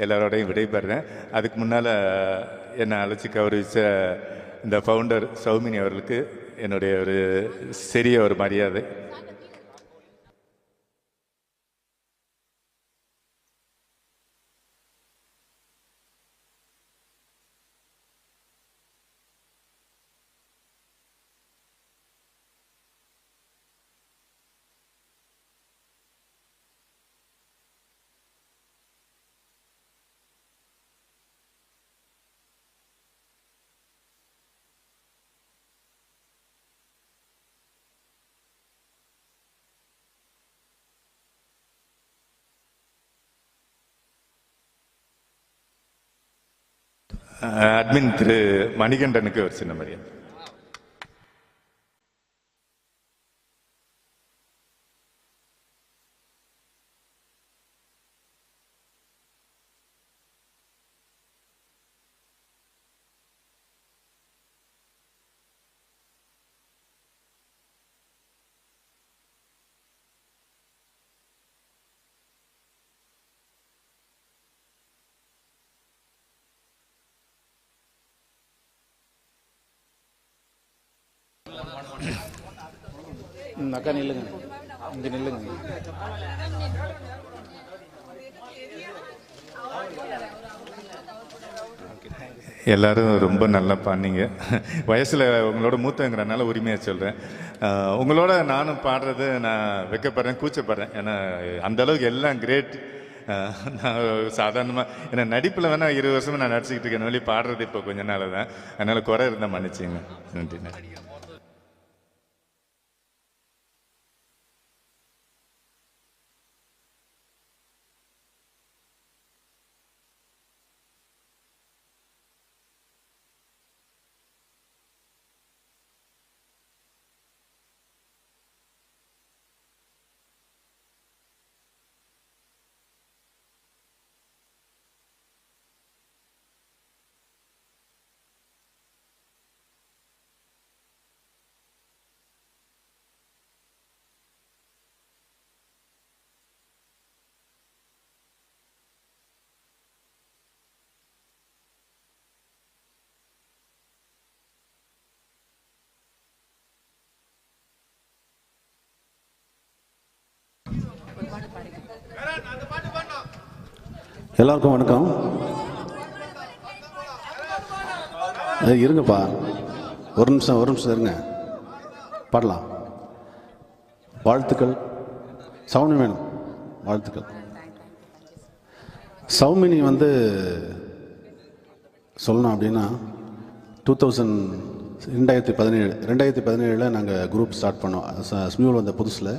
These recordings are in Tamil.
எல்லாரோடையும் விடைபெறேன். அதுக்கு முன்னால் என்னை அழைச்சி கௌரவித்த இந்த ஃபவுண்டர் சௌமினி அவர்களுக்கு என்னுடைய ஒரு சிறிய ஒரு மரியாதை. அட்மின் திரு மணிகண்டனுக்கு ஒரு சின்ன மரியாதை. அக்கா நில்லுங்க, இங்கே நில்லுங்க. எல்லாரும் ரொம்ப நல்லா பாடினீங்க. வயசில் உங்களோட மூத்தங்கிறனால உரிமையாக சொல்கிறேன். உங்களோட நானும் பாடுறது நான் வைக்கப்படுறேன், கூச்சப்படுறேன். ஏன்னா அந்தளவுக்கு எல்லாம் கிரேட். நான் சாதாரணமாக ஏன்னா நடிப்பில் வேணால் 20 வருஷமாக நான் நடிச்சுக்கிட்டு இருக்கேன். வெளியே பாடுறது இப்போ கொஞ்ச நாள் தான். அதனால் குறை இருந்தால் மன்னிச்சிங்க. நன்றி நன்றி. எல்லாருக்கும் வணக்கம். இருங்கப்பா, ஒரு நிமிஷம் இருங்க, பாடலாம். வாழ்த்துக்கள். சௌமினி வேணும், வாழ்த்துக்கள். சௌமினி சொல்லணும் அப்படின்னா 2017 நாங்கள் குரூப் ஸ்டார்ட் பண்ணோம். ஸ்மியூல் வந்த புதுசில்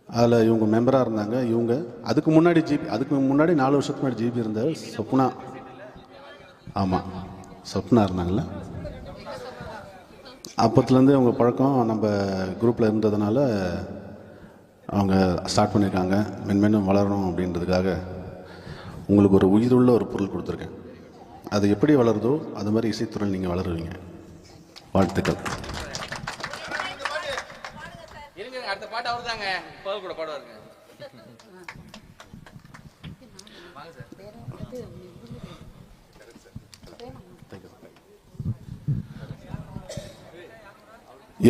அதில் இவங்க மெம்பராக இருந்தாங்க. இவங்க அதுக்கு முன்னாடி 4 வருஷத்துக்கு முன்னாடி ஜிபி இருந்தார். சொப்னா, ஆமாம் சொப்னா இருந்தாங்கள்ல. அப்பத்துலேருந்து அவங்க பழக்கம் நம்ம குரூப்பில் இருந்ததுனால அவங்க ஸ்டார்ட் பண்ணியிருக்காங்க. மென்மேலும் வளரணும் அப்படின்றதுக்காக உங்களுக்கு ஒரு உயிருள்ள ஒரு பொருள் கொடுத்துருக்கேன். அது எப்படி வளருதோ அது மாதிரி இசைத்துறையில் நீங்கள் வளருவீங்க. வாழ்த்துக்கள். அடுத்த பாட்டு அவர் தாங்க கூட பாடுவாருங்க.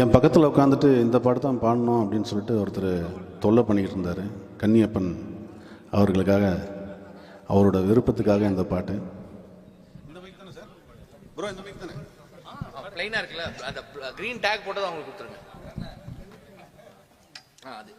என் பக்கத்தில் உட்காந்துட்டு இந்த பாட்டு தான் பாடணும் அப்படின்னு சொல்லிட்டு ஒருத்தர் தொல்லை பண்ணிக்கிட்டு இருந்தார். கன்னியப்பன் அவர்களுக்காக, அவரோட விருப்பத்துக்காக இந்த பாட்டு. பிளைனா இருக்குல்ல, அந்த கிரீன் டேக் போட்டது அவங்களுக்கு கொடுத்துருங்க. அது